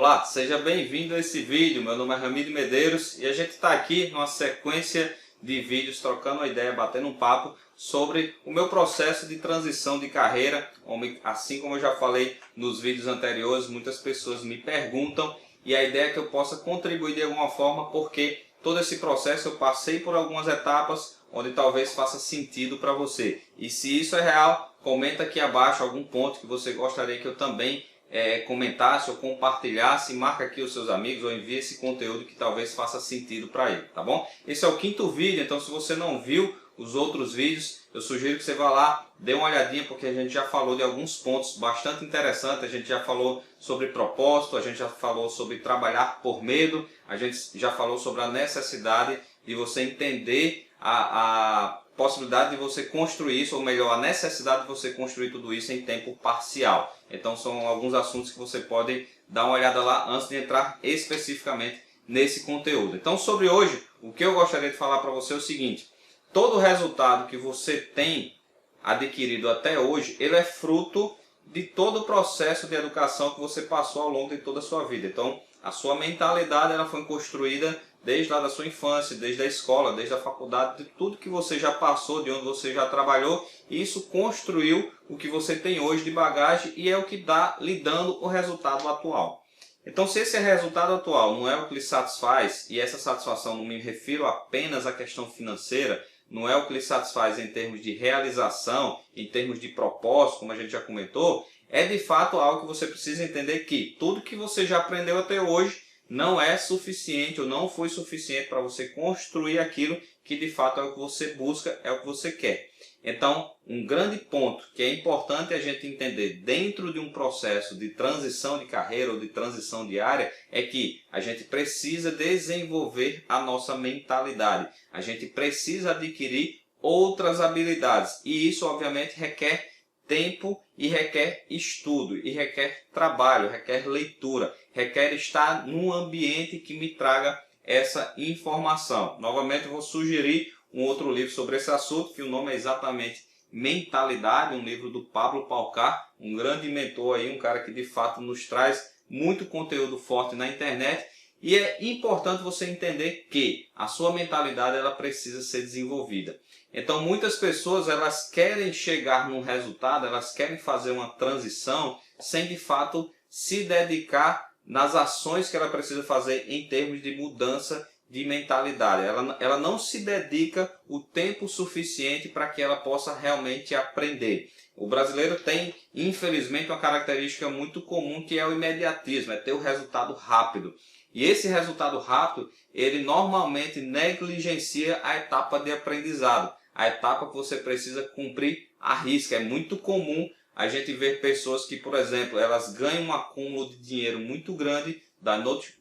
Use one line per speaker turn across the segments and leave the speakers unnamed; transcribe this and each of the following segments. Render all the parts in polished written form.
Olá, seja bem-vindo a esse vídeo. Meu nome é Ramiro Medeiros e a gente está aqui numa sequência de vídeos trocando uma ideia, batendo um papo sobre o meu processo de transição de carreira. Assim como eu já falei nos vídeos anteriores, muitas pessoas me perguntam e a ideia é que eu possa contribuir de alguma forma, porque todo esse processo eu passei por algumas etapas onde talvez faça sentido para você. E se isso é real, comenta aqui abaixo algum ponto que você gostaria que eu também comentasse ou compartilhasse, marca aqui os seus amigos ou envie esse conteúdo que talvez faça sentido para ele, tá bom? Esse é o quinto vídeo, então se você não viu os outros vídeos, eu sugiro que você vá lá, dê uma olhadinha, porque a gente já falou de alguns pontos bastante interessantes. A gente já falou sobre propósito, a gente já falou sobre trabalhar por medo, a gente já falou sobre a necessidade de você entender a possibilidade de você construir isso, ou melhor, a necessidade de você construir tudo isso em tempo parcial. Então são alguns assuntos que você pode dar uma olhada lá antes de entrar especificamente nesse conteúdo. Então sobre hoje, o que eu gostaria de falar para você é o seguinte: todo o resultado que você tem adquirido até hoje, ele é fruto de todo o processo de educação que você passou ao longo de toda a sua vida. Então a sua mentalidade ela foi construída desde lá da sua infância, desde a escola, desde a faculdade, de tudo que você já passou, de onde você já trabalhou. E isso construiu o que você tem hoje de bagagem e é o que dá lhe dando o resultado atual. Então, se esse resultado atual não é o que lhe satisfaz, e essa satisfação não me refiro apenas à questão financeira, não é o que lhe satisfaz em termos de realização, em termos de propósito, como a gente já comentou, é de fato algo que você precisa entender que tudo que você já aprendeu até hoje não é suficiente ou não foi suficiente para você construir aquilo que de fato é o que você busca, é o que você quer. Então, um grande ponto que é importante a gente entender dentro de um processo de transição de carreira ou de transição de área é que a gente precisa desenvolver a nossa mentalidade. A gente precisa adquirir outras habilidades e isso obviamente requer tempo e requer estudo, e requer trabalho, requer leitura, requer estar num ambiente que me traga essa informação. Novamente eu vou sugerir um outro livro sobre esse assunto, que o nome é exatamente Mentalidade, um livro do Pablo Palcar, um grande mentor aí, um cara que de fato nos traz muito conteúdo forte na internet. E é importante você entender que a sua mentalidade ela precisa ser desenvolvida. Então muitas pessoas elas querem chegar num resultado, elas querem fazer uma transição sem de fato se dedicar nas ações que ela precisa fazer em termos de mudança de mentalidade. Ela não se dedica o tempo suficiente para que ela possa realmente aprender. O brasileiro tem, infelizmente, uma característica muito comum que é o imediatismo, é ter o resultado rápido. E esse resultado rápido, ele normalmente negligencia a etapa de aprendizado, a etapa que você precisa cumprir à risca. É muito comum a gente ver pessoas que, por exemplo, elas ganham um acúmulo de dinheiro muito grande da noite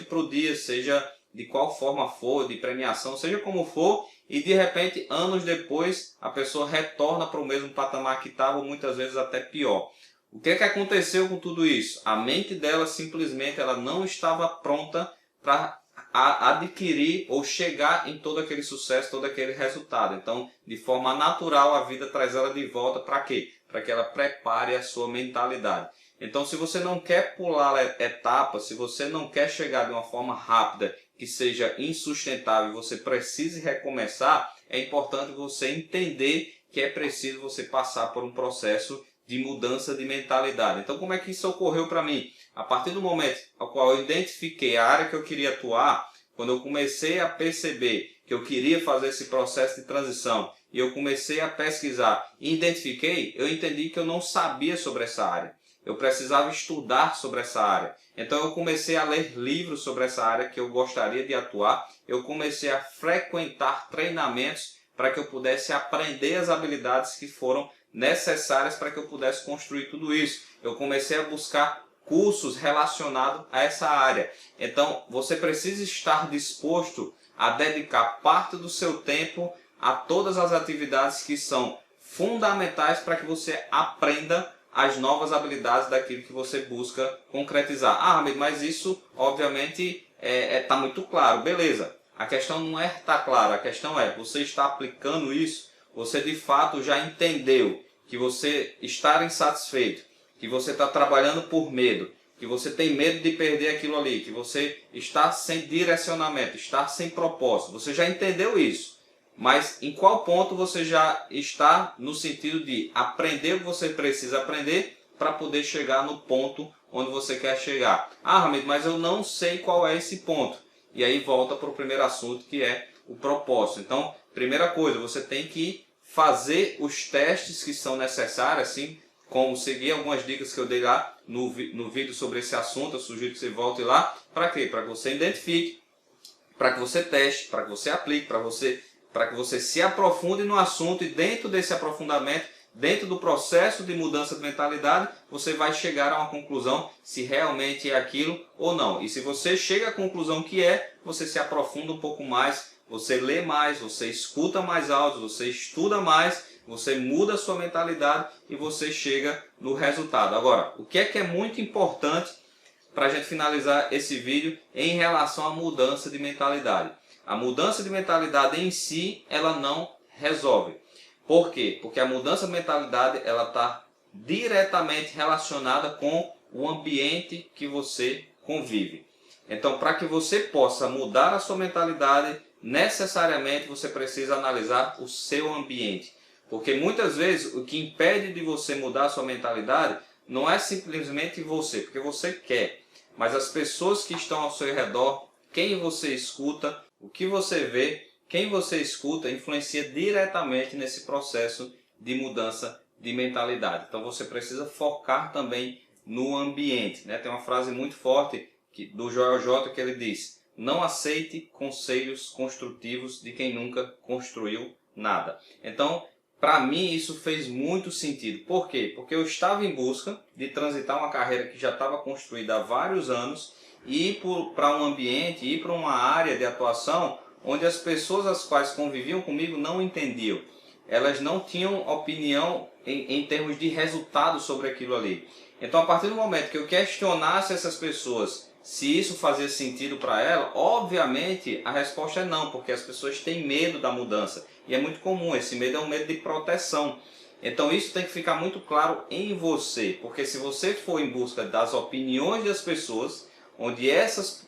para o dia, seja de qual forma for, de premiação, seja como for, e de repente, anos depois, a pessoa retorna para o mesmo patamar que estava, ou muitas vezes até pior. O que é que aconteceu com tudo isso? A mente dela simplesmente ela não estava pronta para adquirir ou chegar em todo aquele sucesso, todo aquele resultado. Então, de forma natural, a vida traz ela de volta para quê? Para que ela prepare a sua mentalidade. Então, se você não quer pular etapas, se você não quer chegar de uma forma rápida, que seja insustentável, você precise recomeçar, é importante você entender que é preciso você passar por um processo de mudança de mentalidade. Então, como é que isso ocorreu para mim? A partir do momento ao qual eu identifiquei a área que eu queria atuar, quando eu comecei a perceber que eu queria fazer esse processo de transição e eu comecei a pesquisar e identifiquei, eu entendi que eu não sabia sobre essa área. Eu precisava estudar sobre essa área. Então eu comecei a ler livros sobre essa área que eu gostaria de atuar. Eu comecei a frequentar treinamentos para que eu pudesse aprender as habilidades que foram necessárias para que eu pudesse construir tudo isso. Eu comecei a buscar cursos relacionados a essa área. Então você precisa estar disposto a dedicar parte do seu tempo a todas as atividades que são fundamentais para que você aprenda as novas habilidades daquilo que você busca concretizar. Ah, mas isso obviamente está muito claro. Beleza, a questão não é estar claro, a questão é você está aplicando isso, você de fato já entendeu que você está insatisfeito, que você está trabalhando por medo, que você tem medo de perder aquilo ali, que você está sem direcionamento, está sem propósito. Você já entendeu isso, mas em qual ponto você já está no sentido de aprender o que você precisa aprender para poder chegar no ponto onde você quer chegar? Ah, Ramiro, mas eu não sei qual é esse ponto. E aí volta para o primeiro assunto, que é o propósito. Então, primeira coisa, você tem que fazer os testes que são necessários, assim como seguir algumas dicas que eu dei lá no vídeo sobre esse assunto. Eu sugiro que você volte lá. Para quê? Para que você identifique, para que você teste, para que você aplique, para que você se aprofunde no assunto, e dentro desse aprofundamento, dentro do processo de mudança de mentalidade, você vai chegar a uma conclusão se realmente é aquilo ou não. E se você chega à conclusão que é, você se aprofunda um pouco mais, você lê mais, você escuta mais áudios, você estuda mais, você muda a sua mentalidade e você chega no resultado. Agora, o que é muito importante para a gente finalizar esse vídeo em relação à mudança de mentalidade? A mudança de mentalidade em si, ela não resolve. Por quê? Porque a mudança de mentalidade, ela está diretamente relacionada com o ambiente que você convive. Então, para que você possa mudar a sua mentalidade, necessariamente você precisa analisar o seu ambiente. Porque muitas vezes o que impede de você mudar a sua mentalidade não é simplesmente você, porque você quer, mas as pessoas que estão ao seu redor, quem você escuta, o que você vê, quem você escuta, influencia diretamente nesse processo de mudança de mentalidade. Então você precisa focar também no ambiente, né? Tem uma frase muito forte do Joel J que ele diz: não aceite conselhos construtivos de quem nunca construiu nada. Então, para mim isso fez muito sentido. Por quê? Porque eu estava em busca de transitar uma carreira que já estava construída há vários anos e ir para um ambiente, ir para uma área de atuação onde as pessoas as quais conviviam comigo não entendiam. Elas não tinham opinião em termos de resultado sobre aquilo ali. Então, a partir do momento que eu questionasse essas pessoas se isso fazia sentido para ela, obviamente a resposta é não, porque as pessoas têm medo da mudança. E é muito comum, esse medo é um medo de proteção. Então isso tem que ficar muito claro em você, porque se você for em busca das opiniões das pessoas, onde essas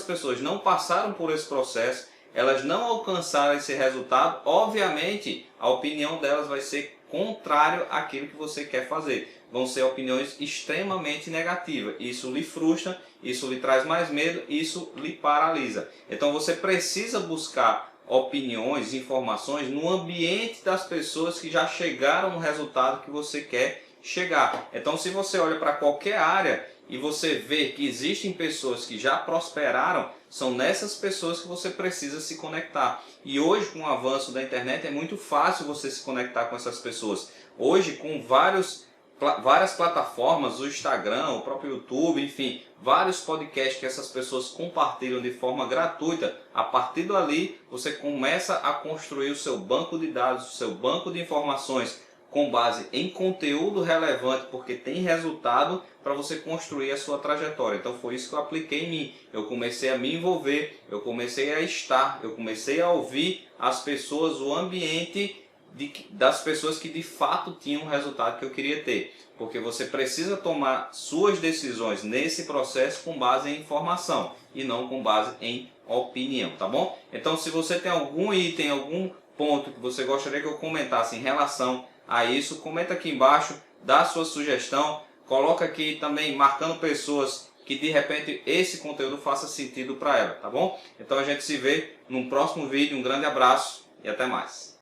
pessoas não passaram por esse processo, elas não alcançaram esse resultado, obviamente a opinião delas vai ser contrário àquilo que você quer fazer. Vão ser opiniões extremamente negativas. Isso lhe frustra, isso lhe traz mais medo, isso lhe paralisa. Então você precisa buscar opiniões, informações no ambiente das pessoas que já chegaram no resultado que você quer chegar. Então se você olha para qualquer área e você vê que existem pessoas que já prosperaram, são nessas pessoas que você precisa se conectar. E hoje, com o avanço da internet, é muito fácil você se conectar com essas pessoas. Hoje, com várias plataformas, o Instagram, o próprio YouTube, enfim, vários podcasts que essas pessoas compartilham de forma gratuita, a partir dali você começa a construir o seu banco de dados, o seu banco de informações, com base em conteúdo relevante, porque tem resultado para você construir a sua trajetória. Então foi isso que eu apliquei em mim. Eu comecei a me envolver, eu comecei a estar, eu comecei a ouvir as pessoas, o ambiente das pessoas que de fato tinham o resultado que eu queria ter. Porque você precisa tomar suas decisões nesse processo com base em informação e não com base em opinião, tá bom? Então se você tem algum item, algum ponto que você gostaria que eu comentasse em relação a isso, comenta aqui embaixo, dá a sua sugestão, coloca aqui também marcando pessoas que de repente esse conteúdo faça sentido para ela, tá bom? Então a gente se vê num próximo vídeo, um grande abraço e até mais.